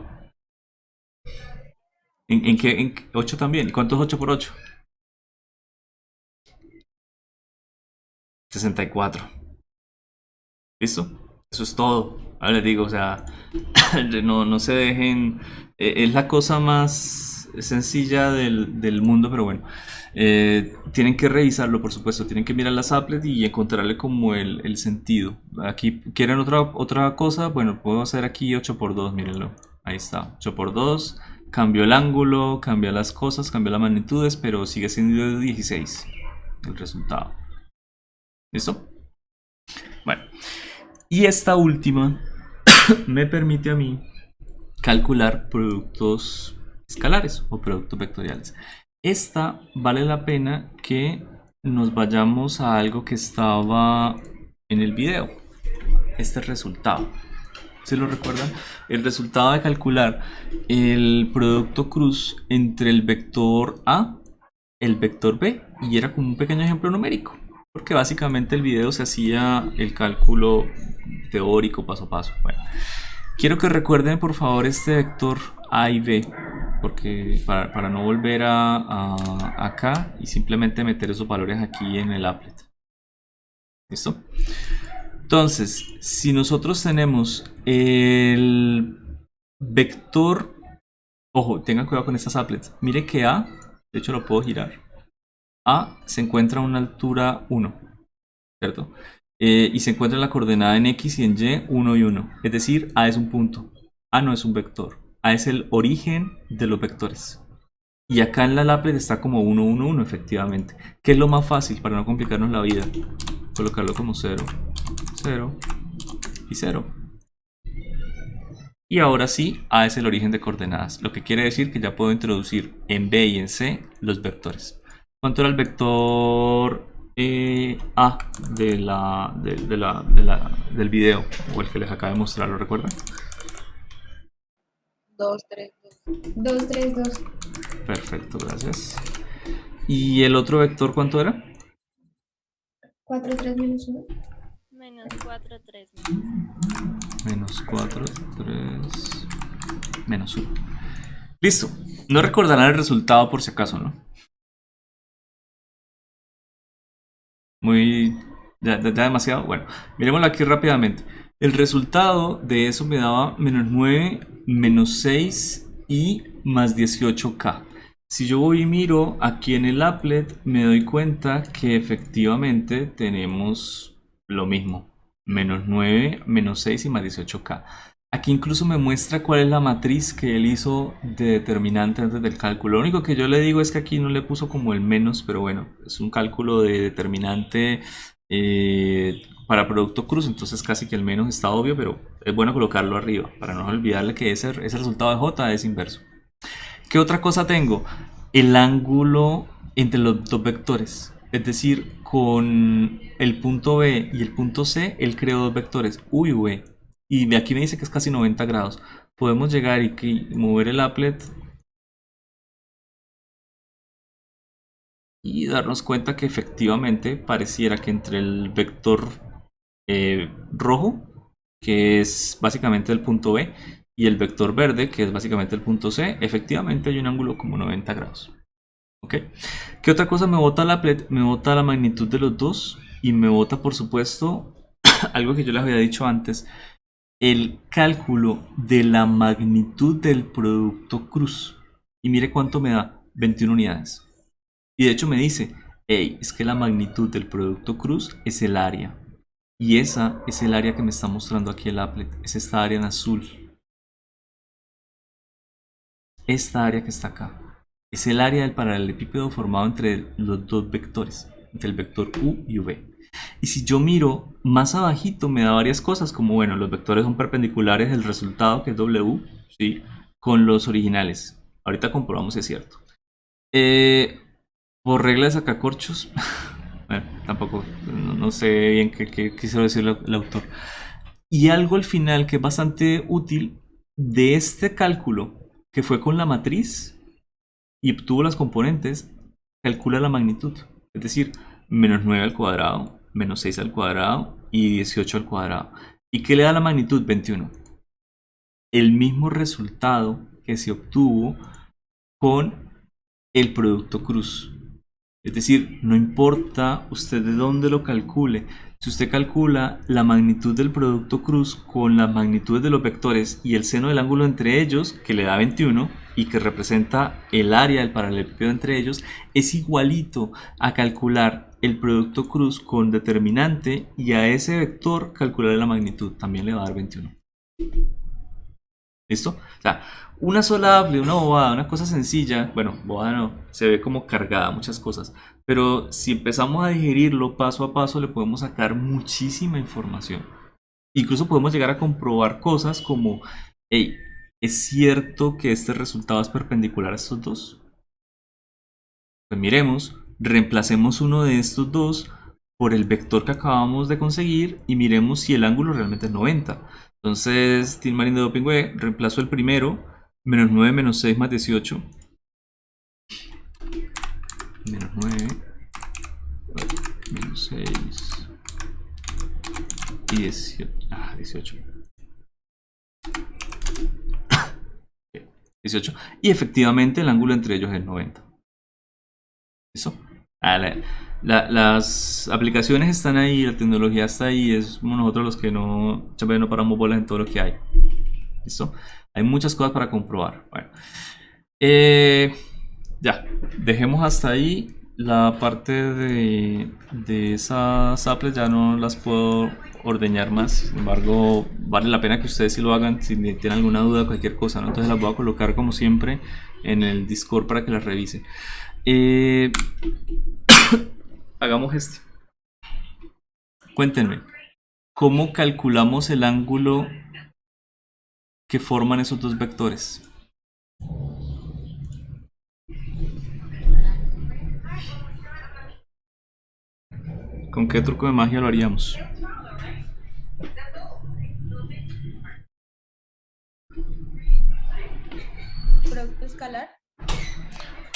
¿En qué? 8 también. ¿Y cuánto es 8 por 8? 64. ¿Listo? Eso es todo. Ahora les digo, o sea, no se dejen... es la cosa más sencilla del mundo, pero bueno. Tienen que revisarlo, por supuesto. Tienen que mirar las applets y encontrarle como el sentido. Aquí, ¿quieren otra cosa? Bueno, puedo hacer aquí 8 por 2, mírenlo. Ahí está, 8 por 2. Cambio el ángulo, cambia las cosas, cambia las magnitudes, pero sigue siendo 16 el resultado. ¿Listo? Bueno, y esta última me permite a mí calcular productos escalares o productos vectoriales. Esta vale la pena que nos vayamos a algo que estaba en el video. Este resultado. ¿Se lo recuerdan? El resultado de calcular el producto cruz entre el vector A, el vector B, y era como un pequeño ejemplo numérico. Porque básicamente el video se hacía el cálculo teórico paso a paso. Bueno, quiero que recuerden por favor este vector A y B, porque para no volver acá y simplemente meter esos valores aquí en el applet. ¿Listo? Entonces, si nosotros tenemos el vector, ojo, tengan cuidado con estas applets. Mire que A, de hecho lo puedo girar. A se encuentra a una altura 1, ¿cierto? Y se encuentra la coordenada en X y en Y 1 y 1. Es decir, A es un punto. A no es un vector. A es el origen de los vectores. Y acá en la applet está como 1, 1, 1, efectivamente. ¿Qué es lo más fácil para no complicarnos la vida? Colocarlo como 0, 0 y 0. Y ahora sí, A es el origen de coordenadas. Lo que quiere decir que ya puedo introducir en B y en C los vectores. ¿Cuánto era el vector A del video? O el que les acabo de mostrar, ¿lo recuerdan? 2, 3, 2. 2, 3, 2. Perfecto, gracias. ¿Y el otro vector cuánto era? 4, 3, menos 1. Menos 4, 3. Menos 4, 3, menos 1. Listo. No recordarán el resultado por si acaso, ¿no? Ya demasiado. Bueno, miremoslo aquí rápidamente. El resultado de eso me daba menos 9, menos 6 y más 18K. Si yo voy y miro aquí en el applet, me doy cuenta que efectivamente tenemos lo mismo. menos 9, menos 6 y más 18K. Aquí incluso me muestra cuál es la matriz que él hizo de determinante antes del cálculo. Lo único que yo le digo es que aquí no le puso como el menos, pero bueno, es un cálculo de determinante para producto cruz, entonces casi que el menos está obvio, pero es bueno colocarlo arriba para no olvidarle que ese resultado de J es inverso. ¿Qué otra cosa tengo? El ángulo entre los dos vectores. Es decir, con el punto B y el punto C, él creó dos vectores, U y V. Y de aquí me dice que es casi 90 grados. Podemos llegar y mover el applet y darnos cuenta que efectivamente pareciera que entre el vector rojo, que es básicamente el punto B, y el vector verde, que es básicamente el punto C, efectivamente hay un ángulo como 90 grados. ¿Ok? ¿Qué otra cosa me bota el applet? Me bota la magnitud de los dos y me bota, por supuesto, algo que yo les había dicho antes, el cálculo de la magnitud del producto cruz. Y mire cuánto me da, 21 unidades. Y de hecho me dice, hey, es que la magnitud del producto cruz es el área. Y esa es el área que me está mostrando aquí el applet. Es esta área en azul. Esta área que está acá. Es el área del paralelepípedo formado entre los dos vectores. Entre el vector U y V. Y si yo miro más abajito me da varias cosas. Como bueno, los vectores son perpendiculares del resultado que es W. ¿Sí? Con los originales. Ahorita comprobamos si es cierto. Por regla de sacacorchos. Bueno, tampoco, no sé bien qué quiso decir el autor. Y algo al final que es bastante útil de este cálculo, que fue con la matriz y obtuvo las componentes, calcula la magnitud. Es decir, menos 9 al cuadrado, menos 6 al cuadrado y 18 al cuadrado. ¿Y qué le da la magnitud? 21. El mismo resultado que se obtuvo con el producto cruz. Es decir, no importa usted de dónde lo calcule. Si usted calcula la magnitud del producto cruz con las magnitudes de los vectores y el seno del ángulo entre ellos, que le da 21 y que representa el área del paralelepípedo entre ellos, es igualito a calcular el producto cruz con determinante y a ese vector calcular la magnitud. También le va a dar 21. ¿Listo? O sea, una sola applet, una bobada, una cosa sencilla, bueno, bobada no, se ve como cargada, muchas cosas, pero si empezamos a digerirlo paso a paso le podemos sacar muchísima información. Incluso podemos llegar a comprobar cosas como, hey, ¿es cierto que este resultado es perpendicular a estos dos? Pues miremos, reemplacemos uno de estos dos por el vector que acabamos de conseguir y miremos si el ángulo realmente es 90. Entonces, Team Marine de Dopingüe, reemplazo el primero, menos 9 menos 6 más 18. Menos 9, menos 6 y 18. 18. Y efectivamente el ángulo entre ellos es 90. ¿Listo? Las aplicaciones están ahí, la tecnología está ahí, es como nosotros los que no paramos bolas en todo lo que hay. ¿Listo? Hay muchas cosas para comprobar. Bueno, ya, dejemos hasta ahí la parte de esas apples, ya no las puedo ordeñar más. Sin embargo, vale la pena que ustedes sí lo hagan si tienen alguna duda, cualquier cosa, ¿no? Entonces las voy a colocar como siempre en el Discord para que las revise. Hagamos este. Cuéntenme, ¿cómo calculamos el ángulo que forman esos dos vectores? ¿Con qué truco de magia lo haríamos? Producto escalar.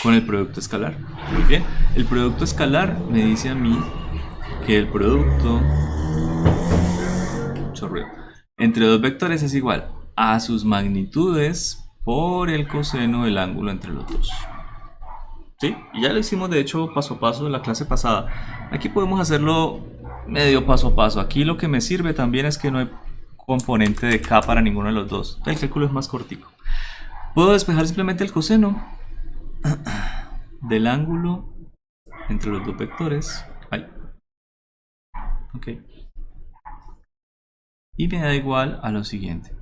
Con el producto escalar. Muy bien. El producto escalar me dice a mí que el producto, mucho ruido, entre dos vectores es igual a sus magnitudes por el coseno del ángulo entre los dos. ¿Sí? Y ya lo hicimos de hecho paso a paso en la clase pasada. Aquí podemos hacerlo medio paso a paso. Aquí lo que me sirve también es que no hay componente de K para ninguno de los dos. El cálculo es más cortico. Puedo despejar simplemente el coseno del ángulo entre los dos vectores. Ay. Ok. y me da igual a lo siguiente.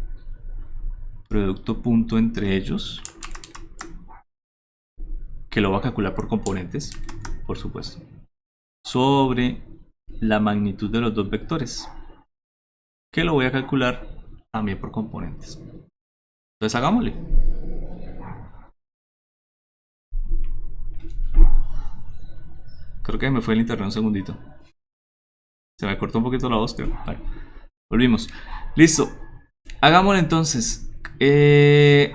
Producto punto entre ellos, que lo voy a calcular por componentes, por supuesto, sobre la magnitud de los dos vectores, que lo voy a calcular también por componentes. Entonces hagámosle. Creo que me fue el internet un segundito. Se me cortó un poquito la voz, creo. Vale. Volvimos. Listo. Hagámoslo entonces.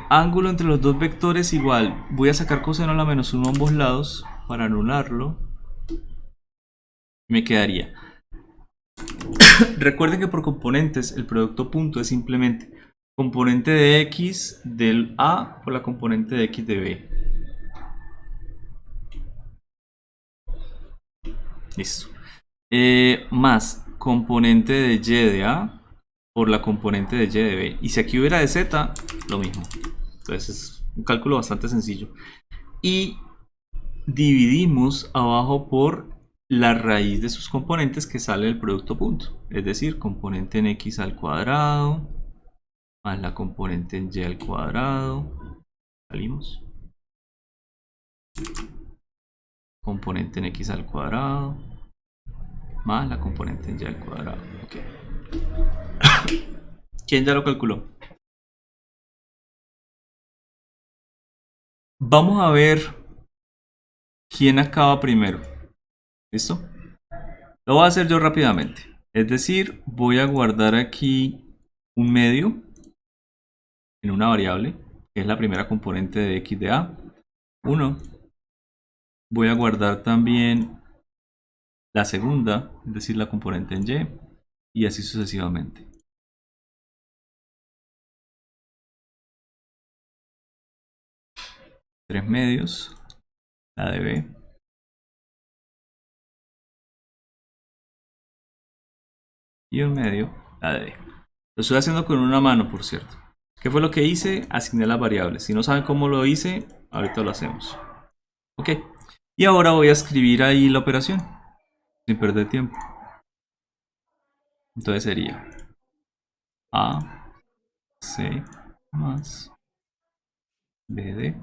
Ángulo entre los dos vectores igual. Voy a sacar coseno a la menos 1 a ambos lados para anularlo. Me quedaría. Recuerden que por componentes el producto punto es simplemente componente de x del A por la componente de x de B. Listo. Más componente de y de A por la componente de y de B. Y si aquí hubiera de z, lo mismo. Entonces es un cálculo bastante sencillo. Y dividimos abajo por la raíz de sus componentes, que sale el producto punto. Es decir, componente en x al cuadrado más la componente en y al cuadrado. Salimos. Componente en x al cuadrado más la componente en y al cuadrado. Ok. ¿Quién ya lo calculó? Vamos a ver quién acaba primero. ¿Listo? Lo voy a hacer yo rápidamente. Es decir, voy a guardar aquí un medio en una variable, que es la primera componente de x de A. 1. Voy a guardar también la segunda, es decir, la componente en y así sucesivamente. Tres medios, la de B. Y un medio, la de D. Lo estoy haciendo con una mano, por cierto. ¿Qué fue lo que hice? Asigné las variables. Si no saben cómo lo hice, ahorita lo hacemos. Ok. Y ahora voy a escribir ahí la operación, sin perder tiempo. Entonces sería A, C más BD.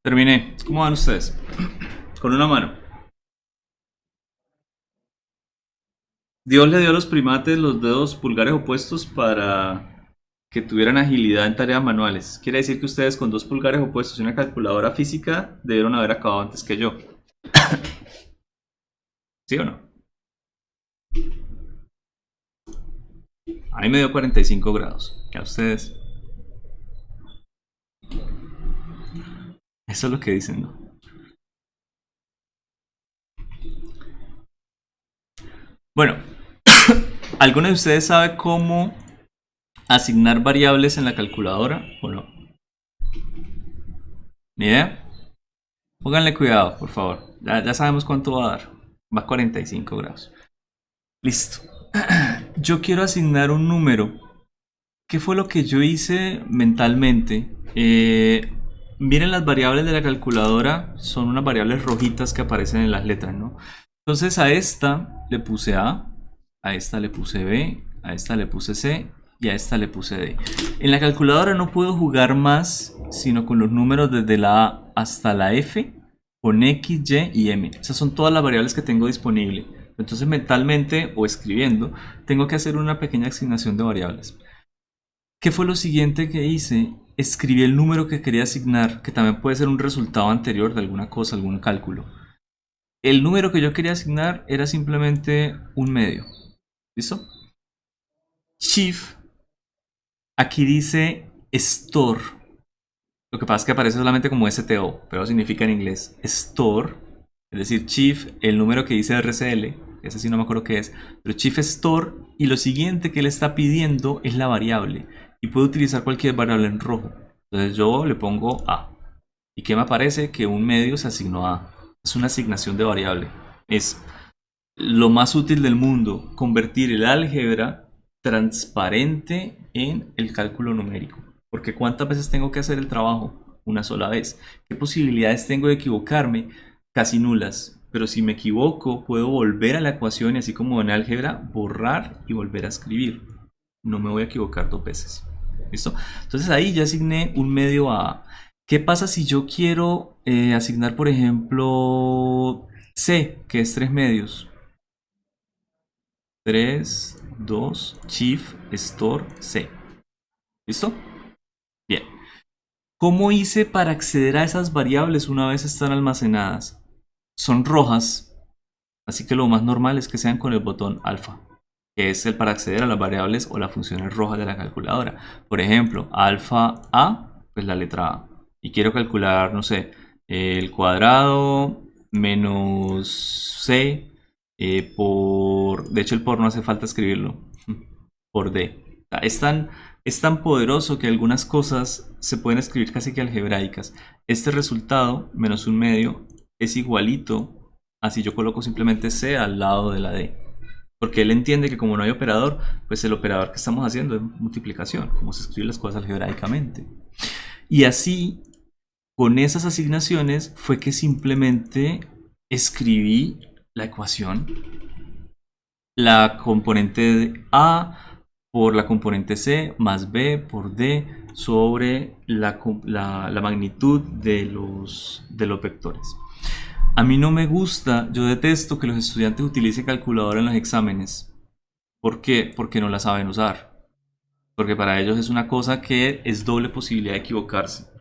Terminé. ¿Cómo van ustedes? Con una mano. Dios le dio a los primates los dedos pulgares opuestos para que tuvieran agilidad en tareas manuales. Quiere decir que ustedes con 2 pulgares opuestos y una calculadora física debieron haber acabado antes que yo. ¿Sí o no? A mí me dio 45 grados. ¿Y a ustedes? Eso es lo que dicen, ¿no? Bueno, ¿alguno de ustedes sabe cómo asignar variables en la calculadora o no? ¿Ni idea? Pónganle cuidado, por favor. Ya sabemos cuánto va a dar. Va a 45 grados. Listo. Yo quiero asignar un número. ¿Qué fue lo que yo hice mentalmente? Miren, las variables de la calculadora son unas variables rojitas que aparecen en las letras, ¿no? Entonces a esta le puse A esta le puse B, a esta le puse C y a esta le puse D. En la calculadora no puedo jugar más sino con los números desde la A hasta la F, con X, Y y M. Esas son todas las variables que tengo disponibles. Entonces mentalmente o escribiendo tengo que hacer una pequeña asignación de variables. ¿Qué fue lo siguiente que hice? Escribí el número que quería asignar, que también puede ser un resultado anterior de alguna cosa, algún cálculo. El número que yo quería asignar era simplemente un medio. ¿Listo? Shift. Aquí dice store. Lo que pasa es que aparece solamente como STO, pero significa en inglés store. Es decir, Shift, el número que dice RCL, ese sí no me acuerdo qué es, pero Shift store, y lo siguiente que le está pidiendo es la variable. Y puedo utilizar cualquier variable en rojo. Entonces yo le pongo A. ¿Y qué me aparece? Que un medio se asignó a A. Es una asignación de variable. Es lo más útil del mundo, convertir el álgebra transparente en el cálculo numérico. Porque ¿cuántas veces tengo que hacer el trabajo? Una sola vez. ¿Qué posibilidades tengo de equivocarme? Casi nulas. Pero si me equivoco, puedo volver a la ecuación y así como en álgebra, borrar y volver a escribir. No me voy a equivocar 2 veces. ¿Listo? Entonces ahí ya asigné un medio a A. ¿Qué pasa si yo quiero asignar, por ejemplo, C, que es 3 medios? 3, 2, Shift, Store, C. ¿Listo? Bien. ¿Cómo hice para acceder a esas variables una vez están almacenadas? Son rojas, así que lo más normal es que sean con el botón alfa, que es el para acceder a las variables o las funciones rojas de la calculadora. Por ejemplo, alfa A, pues la letra A. Y quiero calcular, no sé, el cuadrado menos C por... De hecho, el por no hace falta escribirlo. Por D. Es tan poderoso que algunas cosas se pueden escribir casi que algebraicas. Este resultado, menos un medio, es igualito a si yo coloco simplemente C al lado de la D. Porque él entiende que como no hay operador, pues el operador que estamos haciendo es multiplicación, como se escriben las cosas algebraicamente. Y así, con esas asignaciones, fue que simplemente escribí la ecuación. La componente de A por la componente C más B por D sobre la magnitud de los vectores. A mí no me gusta, yo detesto que los estudiantes utilicen calculadora en los exámenes. ¿Por qué? Porque no la saben usar. Porque para ellos es una cosa que es doble posibilidad de equivocarse.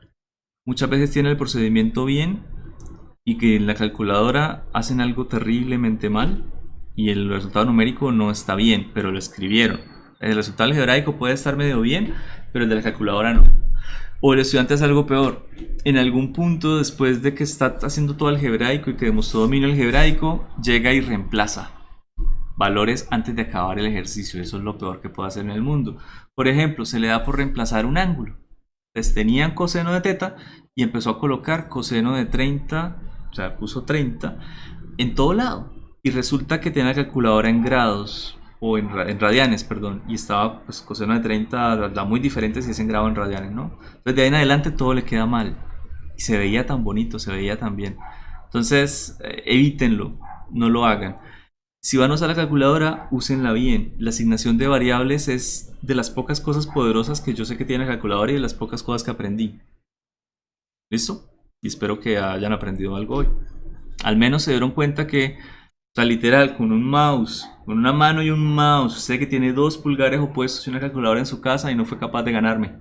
Muchas veces tienen el procedimiento bien y que en la calculadora hacen algo terriblemente mal y el resultado numérico no está bien, pero lo escribieron. El resultado algebraico puede estar medio bien, pero el de la calculadora no. O el estudiante hace algo peor. En algún punto, después de que está haciendo todo algebraico y que demostró dominio algebraico, llega y reemplaza valores antes de acabar el ejercicio. Eso es lo peor que puede hacer en el mundo. Por ejemplo, se le da por reemplazar un ángulo. Entonces tenían coseno de teta y empezó a colocar coseno de 30, o sea, puso 30 en todo lado. Y resulta que tenía la calculadora en grados, o en radianes, perdón, y estaba pues coseno de 30, da muy diferente si es en grado o en radianes, ¿no? Entonces de ahí en adelante todo le queda mal. Y se veía tan bonito, se veía tan bien. Entonces, evítenlo, no lo hagan. Si van a usar la calculadora, úsenla bien. La asignación de variables es de las pocas cosas poderosas que yo sé que tiene la calculadora y de las pocas cosas que aprendí. ¿Listo? Y espero que hayan aprendido algo hoy. Al menos se dieron cuenta que, o sea, literal, con un mouse, con una mano y un mouse, usted que tiene 2 pulgares opuestos y una calculadora en su casa y no fue capaz de ganarme.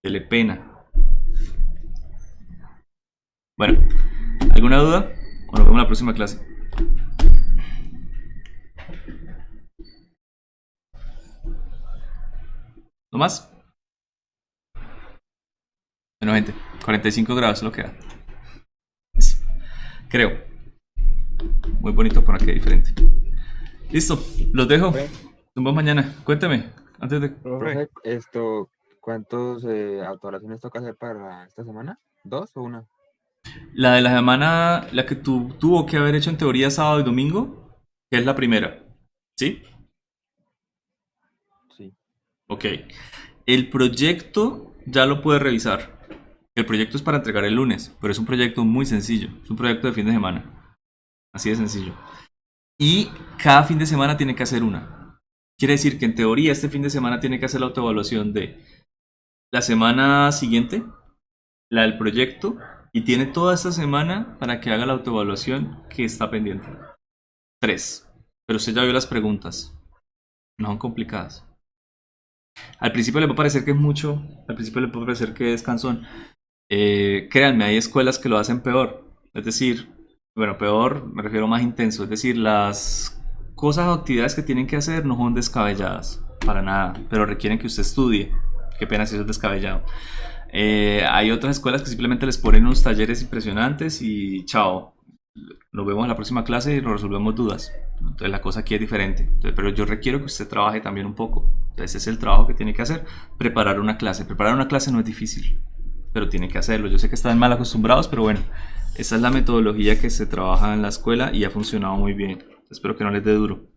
Dele pena. Bueno, ¿alguna duda? O nos vemos en la próxima clase. ¿No más? Bueno, gente, 45 grados es lo que da. Creo. Muy bonito por aquí, diferente. Listo, los dejo. Nos vemos mañana. Cuénteme, antes de... Profe, ¿cuántos autoraciones toca hacer para esta semana? ¿2 o 1? La de la semana, la que tuvo que haber hecho en teoría sábado y domingo, que es la primera. ¿Sí? Sí. Ok. El proyecto ya lo puede revisar. El proyecto es para entregar el lunes, pero es un proyecto muy sencillo. Es un proyecto de fin de semana. Así de sencillo. Y cada fin de semana tiene que hacer una. Quiere decir que en teoría este fin de semana tiene que hacer la autoevaluación de la semana siguiente, la del proyecto, y tiene toda esta semana para que haga la autoevaluación que está pendiente. 3. Pero usted ya vio las preguntas. No son complicadas. Al principio le va a parecer que es mucho, al principio le puede parecer que es cansón. Créanme, hay escuelas que lo hacen peor. Es decir, bueno, peor, me refiero más intenso. Es decir, las cosas o actividades que tienen que hacer no son descabelladas, para nada, pero requieren que usted estudie. Qué pena si eso es descabellado. Hay otras escuelas que simplemente les ponen unos talleres impresionantes y chao. Nos vemos en la próxima clase y nos resolvemos dudas. Entonces la cosa aquí es diferente. Entonces, pero yo requiero que usted trabaje también un poco. Entonces ese es el trabajo que tiene que hacer. Preparar una clase. Preparar una clase no es difícil, pero tiene que hacerlo. Yo sé que están mal acostumbrados, pero bueno, esa es la metodología que se trabaja en la escuela y ha funcionado muy bien. Espero que no les dé duro.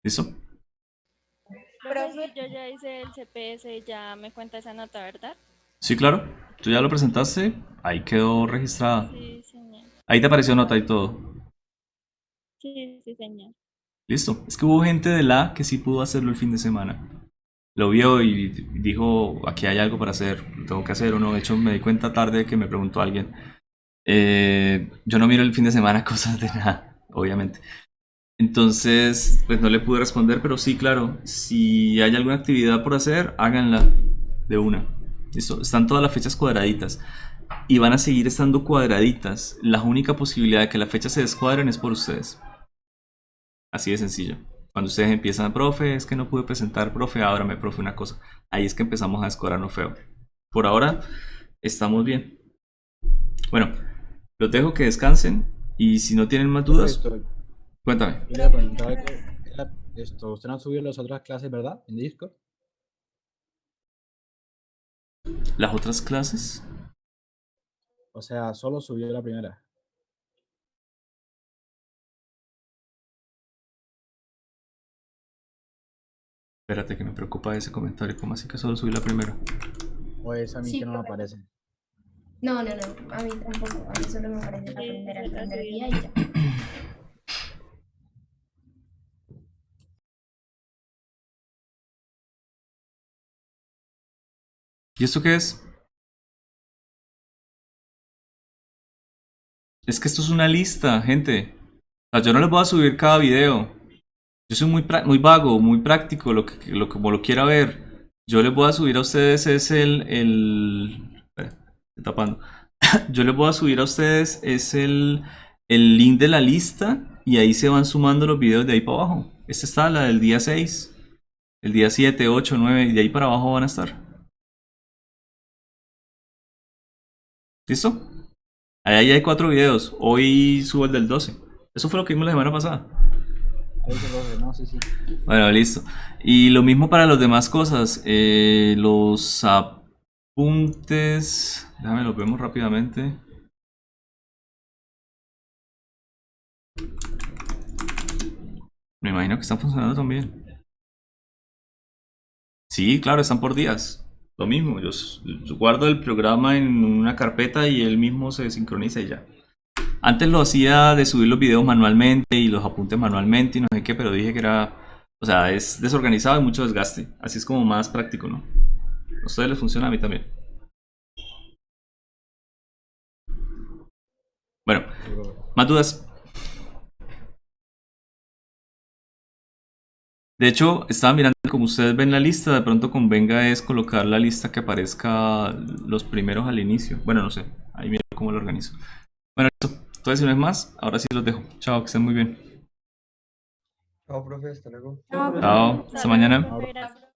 ¿Listo? Profesor, yo ya hice el CPS y ya me cuenta esa nota, ¿verdad? Sí, claro. Tú ya lo presentaste. Ahí quedó registrada. Sí, señor. Ahí te apareció nota y todo. Sí, sí, señor. Listo. Es que hubo gente de la que sí pudo hacerlo el fin de semana. Lo vio y dijo, aquí hay algo para hacer, lo tengo que hacer o no. De hecho, me di cuenta tarde que me preguntó alguien. Yo no miro el fin de semana cosas de nada, obviamente. Entonces, pues no le pude responder, pero sí, claro, si hay alguna actividad por hacer, háganla de una. ¿Listo? Están todas las fechas cuadraditas y van a seguir estando cuadraditas. La única posibilidad de que las fechas se descuadren es por ustedes. Así de sencillo. Cuando ustedes empiezan, profe, es que no pude presentar, profe, ábrame, profe, una cosa. Ahí es que empezamos a descuadrarnos feo. Por ahora, estamos bien. Bueno, los dejo que descansen y si no tienen más dudas, cuéntame. Yo le preguntaba usted no subió las otras clases, ¿verdad? En Discord. Las otras clases, O sea, solo subió la primera. espérate que me preocupa ese comentario. ¿Cómo así que solo subí la primera? O es a mí Sí, que no me profe. aparece. No, a mí tampoco, a mí solo me aparece la Sí, primera, yo el la primer subí. día y ya. ¿Y esto qué es? Es que esto es una lista, gente. O sea, yo no les voy a subir cada video. Yo soy muy vago, muy práctico, como lo quiera ver. Yo les voy a subir a ustedes es espera, estoy tapando. Yo les voy a subir a ustedes es el link de la lista y ahí se van sumando los videos de ahí para abajo. Esta está la del día 6, el día 7, 8, 9 y de ahí para abajo van a estar. ¿Listo? Ahí hay 4 videos. Hoy subo el del 12. Eso fue lo que vimos la semana pasada. Ahí dice, profe, no, sí, sí. Bueno, listo. Y lo mismo para las demás cosas. Los apuntes. Déjame los vemos rápidamente. Me imagino que están funcionando también. Sí, claro, están por días. Lo mismo. Yo guardo el programa en una carpeta y él mismo se sincroniza y ya. Antes lo hacía de subir los videos manualmente y los apuntes manualmente y no sé qué, pero dije que era, o sea, es desorganizado y mucho desgaste. Así es como más práctico, ¿no? A ustedes les funciona, a mí también. Bueno, Sí, profe. más dudas. De hecho, estaba mirando, como ustedes ven la lista, de pronto convenga es colocar la lista que aparezca los primeros al inicio. Bueno, no sé, ahí miro cómo lo organizo. Bueno, listo. Entonces, si no es más, ahora sí los dejo. Chao, que estén muy bien. Chao, profe, hasta luego. No, Chao, hasta mañana. Profe, gracias.